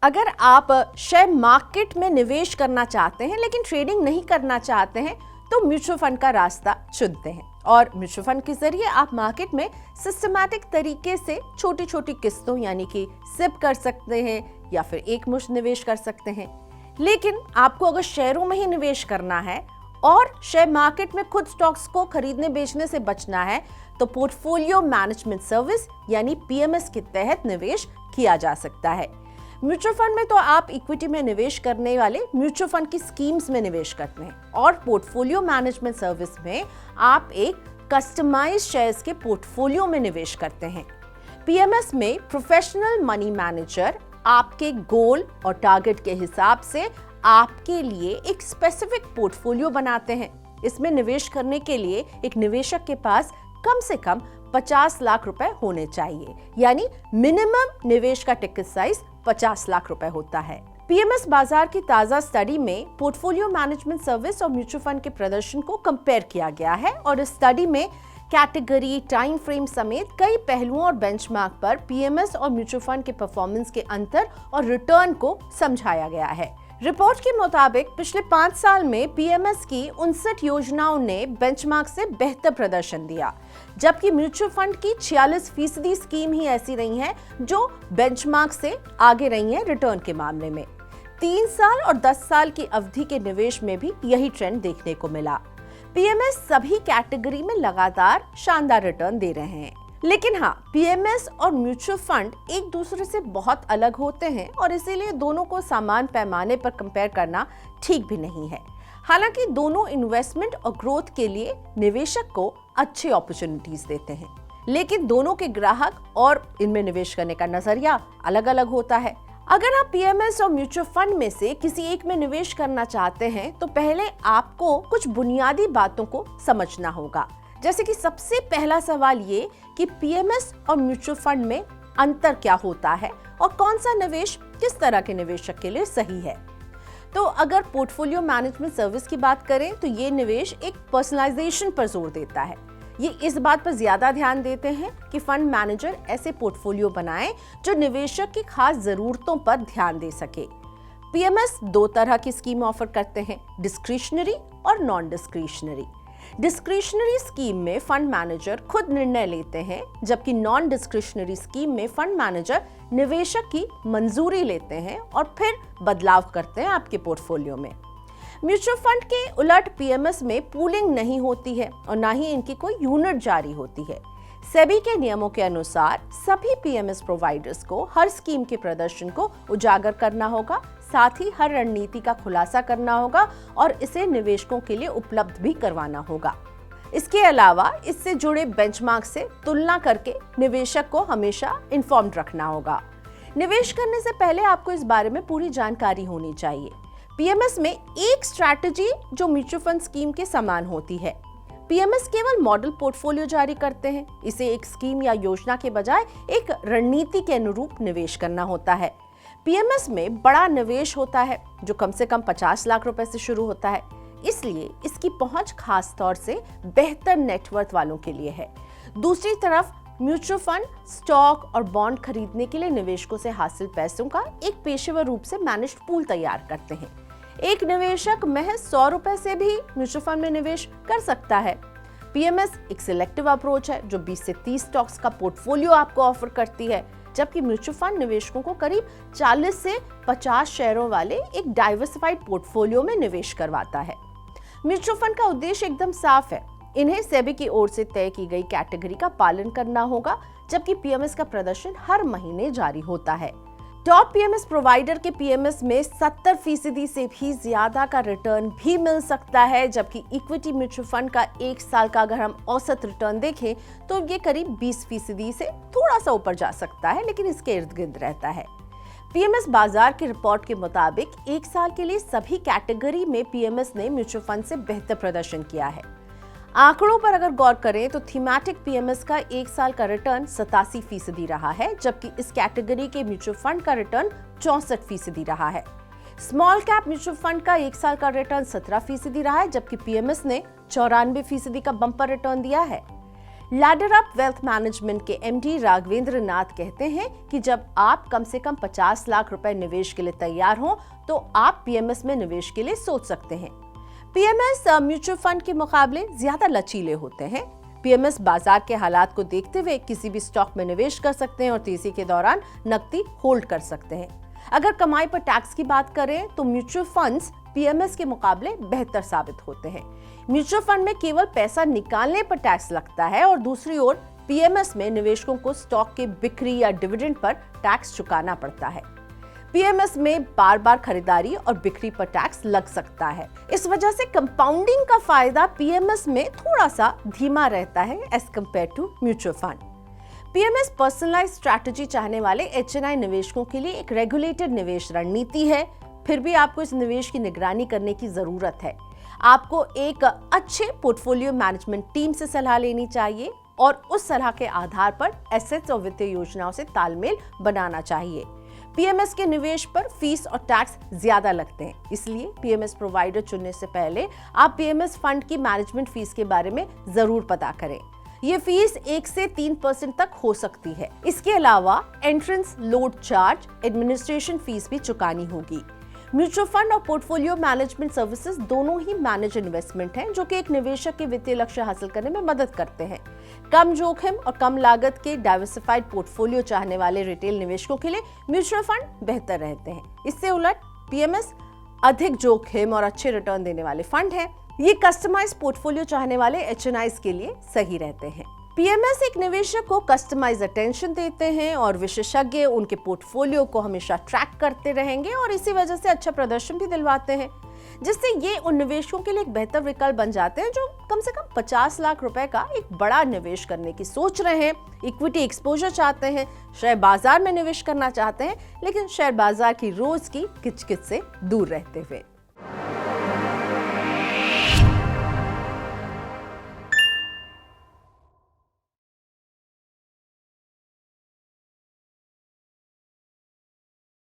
अगर आप share market में निवेश करना चाहते हैं लेकिन ट्रेडिंग नहीं करना चाहते हैं तो म्यूचुअल फंड का रास्ता चुनते हैं और म्यूचुअल फंड के जरिए आप मार्केट में सिस्टमैटिक तरीके से छोटी छोटी किस्तों यानी कि सिप कर सकते हैं या फिर एक मुश्त निवेश कर सकते हैं। लेकिन आपको अगर शेयरों में ही निवेश करना है और शेयर मार्केट में खुद स्टॉक्स को खरीदने बेचने से बचना है तो पोर्टफोलियो मैनेजमेंट सर्विस यानी पीएमएस के तहत निवेश किया जा सकता है। म्यूचुअल फंड में तो आप इक्विटी में निवेश करने वाले म्यूचुअल फंड की स्कीम्स में निवेश करते हैं और पोर्टफोलियो मैनेजमेंट सर्विस में आप एक कस्टमाइज्ड शेयर्स के पोर्टफोलियो में निवेश करते हैं। पीएमएस में प्रोफेशनल मनी मैनेजर आपके गोल और टारगेट के हिसाब से आपके लिए एक स्पेसिफिक पोर्टफोलियो बनाते हैं। इसमें निवेश करने के लिए एक निवेशक के पास कम से कम 50 लाख रुपए होने चाहिए, यानी मिनिमम निवेश का टिकट साइज 50 लाख रुपए होता है। पीएमएस बाजार की ताजा स्टडी में पोर्टफोलियो मैनेजमेंट सर्विस और म्यूचुअल फंड के प्रदर्शन को कंपेयर किया गया है और इस स्टडी में कैटेगरी, टाइम फ्रेम समेत कई पहलुओं और बेंचमार्क पर पीएमएस और म्यूचुअल फंड के परफॉर्मेंस के अंतर और रिटर्न को समझाया गया है। रिपोर्ट के मुताबिक पिछले 5 साल में पीएमएस की 59 योजनाओं ने बेंचमार्क से बेहतर प्रदर्शन दिया, जबकि म्यूचुअल फंड की 46% स्कीम ही ऐसी रही हैं जो बेंचमार्क से आगे रही हैं रिटर्न के मामले में। 3 साल और 10 साल की अवधि के निवेश में भी यही ट्रेंड देखने को मिला। पीएमएस सभी कैटेगरी में लगातार शानदार रिटर्न दे रहे हैं। लेकिन हाँ, पीएमएस और म्यूचुअल फंड एक दूसरे से बहुत अलग होते हैं और इसीलिए दोनों को समान पैमाने पर कंपेयर करना ठीक भी नहीं है। हालांकि दोनों इन्वेस्टमेंट और ग्रोथ के लिए निवेशक को अच्छी अपॉर्चुनिटीज देते हैं, लेकिन दोनों के ग्राहक और इनमें निवेश करने का नजरिया अलग अलग होता है। अगर आप पीएमएस और म्यूचुअल फंड में से किसी एक में निवेश करना चाहते हैं तो पहले आपको कुछ बुनियादी बातों को समझना होगा, जैसे कि सबसे पहला सवाल ये कि पीएमएस और म्यूचुअल फंड में अंतर क्या होता है और कौन सा निवेश किस तरह के निवेशक के लिए सही है। तो अगर पोर्टफोलियो मैनेजमेंट सर्विस की बात करें तो ये निवेश एक पर्सनलाइजेशन पर जोर देता है। ये इस बात पर ज्यादा ध्यान देते हैं कि फंड मैनेजर ऐसे पोर्टफोलियो बनाए जो निवेशक की खास जरूरतों पर ध्यान दे सके। पीएमएस 2 तरह की स्कीम ऑफर करते हैं, डिस्क्रिशनरी और नॉन डिस्क्रिशनरी। डिस्क्रिशनरी स्कीम में फंड मैनेजर खुद निर्णय लेते हैं, जबकि नॉन डिस्क्रिशनरी स्कीम में फंड मैनेजर निवेशक की मंजूरी लेते हैं और फिर बदलाव करते हैं आपके पोर्टफोलियो में। म्यूचुअल फंड के उलट पीएमएस में पूलिंग नहीं होती है और ना ही इनकी कोई यूनिट जारी होती है। सेबी के नियमों के अनुसार सभी पीएमएस प्रोवाइडर्स को हर स्कीम के प्रदर्शन को उजागर करना होगा, साथ ही हर रणनीति का खुलासा करना होगा और इसे निवेशकों के लिए उपलब्ध भी करवाना होगा। इसके अलावा इससे जुड़े बेंचमार्क से तुलना करके निवेशक को हमेशा इन्फॉर्म्ड रखना होगा। निवेश करने से पहले आपको इस बारे में पूरी जानकारी होनी चाहिए। पीएमएस में एक स्ट्रैटेजी जो म्यूचुअल फंड स्कीम के समान होती है। पीएमएस केवल मॉडल पोर्टफोलियो जारी करते हैं, इसे एक स्कीम या योजना के बजाय एक रणनीति के अनुरूप निवेश करना होता है। पीएमएस में बड़ा निवेश होता है जो कम से कम 50 लाख रुपए से शुरू होता है, इसलिए इसकी पहुंच खास तौर से बेहतर नेटवर्थ वालों के लिए है। दूसरी तरफ म्यूचुअल फंड स्टॉक और बॉन्ड खरीदने के लिए निवेशकों से हासिल पैसों का एक पेशेवर रूप से मैनेज्ड पूल तैयार करते हैं। एक निवेशक महज 100 रुपए से भी म्यूचुअल फंड में निवेश कर सकता है। पीएमएस एक सिलेक्टिव अप्रोच है जो 20 से 30 स्टॉक्स का पोर्टफोलियो आपको ऑफर करती है, जबकि म्यूचुअल फंड निवेशकों को करीब 40 से 50 शेयरों वाले एक डाइवर्सिफाइड पोर्टफोलियो में निवेश करवाता है। म्यूचुअल फंड का उद्देश्य एकदम साफ है, इन्हें सेबी की ओर से तय की गई कैटेगरी का पालन करना होगा, जबकि पीएमएस का प्रदर्शन हर महीने जारी होता है। टॉप पीएमएस प्रोवाइडर के पीएमएस में 70% से भी ज्यादा का रिटर्न भी मिल सकता है, जबकि इक्विटी म्यूचुअल फंड का 1 साल का अगर हम औसत रिटर्न देखें तो ये करीब 20% से थोड़ा सा ऊपर जा सकता है, लेकिन इसके इर्द गिर्द रहता है। पीएमएस बाजार की रिपोर्ट के मुताबिक 1 साल के लिए सभी कैटेगरी में पीएमएस ने म्यूचुअल फंड से बेहतर प्रदर्शन किया है। आंकड़ों पर अगर गौर करें तो थीमैटिक पीएमएस का 1 साल का रिटर्न 87% रहा है, जबकि इस कैटेगरी के म्यूचुअल फंड का रिटर्न 64% रहा है। स्मॉल कैप म्यूचुअल फंड का 1 साल का रिटर्न 17% रहा है, जबकि पीएमएस ने 94% का बम्पर रिटर्न दिया है। लैडर अप वेल्थ मैनेजमेंट के एमडी राघवेंद्र नाथ कहते हैं कि जब आप कम से कम 50 लाख रुपए निवेश के लिए तैयार हों तो आप पीएमएस में निवेश के लिए सोच सकते हैं। पीएमएस म्यूचुअल फंड के मुकाबले ज्यादा लचीले होते हैं। पीएमएस बाजार के हालात को देखते हुए किसी भी स्टॉक में निवेश कर सकते हैं और तेजी के दौरान नकदी होल्ड कर सकते हैं। अगर कमाई पर टैक्स की बात करें तो म्यूचुअल फंड्स पीएमएस के मुकाबले बेहतर साबित होते हैं। म्यूचुअल फंड में केवल पैसा निकालने पर टैक्स लगता है और दूसरी ओर पीएमएस में निवेशकों को स्टॉक के बिक्री या डिविडेंड पर टैक्स चुकाना पड़ता है। पीएमएस में बार बार खरीदारी और बिक्री पर टैक्स लग सकता है। इस वजह से कंपाउंडिंग का फायदा पीएमएस में थोड़ा सा धीमा रहता है as compared to mutual fund. PMS personalised strategy चाहने वाले एचएनआई निवेशकों के लिए एक रेगुलेटेड निवेश रणनीति है। फिर भी आपको इस निवेश की निगरानी करने की जरूरत है। आपको एक अच्छे पोर्टफोलियो मैनेजमेंट टीम से सलाह लेनी चाहिए और उस सलाह के आधार पर एसेट्स और वित्तीय योजनाओं से तालमेल बनाना चाहिए। पीएमएस के निवेश पर फीस और टैक्स ज्यादा लगते हैं, इसलिए पीएमएस प्रोवाइडर चुनने से पहले आप पीएमएस फंड की मैनेजमेंट फीस के बारे में जरूर पता करें। ये फीस 1 से 3% तक हो सकती है। इसके अलावा entrance load charge, administration fees भी चुकानी होगी। म्यूचुअल फंड और पोर्टफोलियो मैनेजमेंट सर्विसेज दोनों ही मैनेज इन्वेस्टमेंट हैं, जो कि एक निवेशक के वित्तीय लक्ष्य हासिल करने में मदद करते हैं। कम जोखिम और कम लागत के डाइवर्सिफाइड पोर्टफोलियो चाहने वाले रिटेल निवेशकों के लिए म्यूचुअल फंड बेहतर रहते हैं। इससे उलट पीएमएस अधिक जोखिम और अच्छे रिटर्न देने वाले फंड हैं। ये कस्टमाइज पोर्टफोलियो चाहने वाले एचएनआईज के लिए सही रहते हैं। पीएमएस एक निवेशक को कस्टमाइज अटेंशन देते हैं और विशेषज्ञ उनके पोर्टफोलियो को हमेशा ट्रैक करते रहेंगे और इसी वजह से अच्छा प्रदर्शन भी दिलवाते हैं, जिससे ये उन निवेशकों के लिए एक बेहतर विकल्प बन जाते हैं जो कम से कम 50 लाख रुपए का एक बड़ा निवेश करने की सोच रहे हैं, इक्विटी एक्सपोजर चाहते हैं, शेयर बाजार में निवेश करना चाहते हैं, लेकिन शेयर बाजार की रोज की किचकिच से दूर रहते हुए।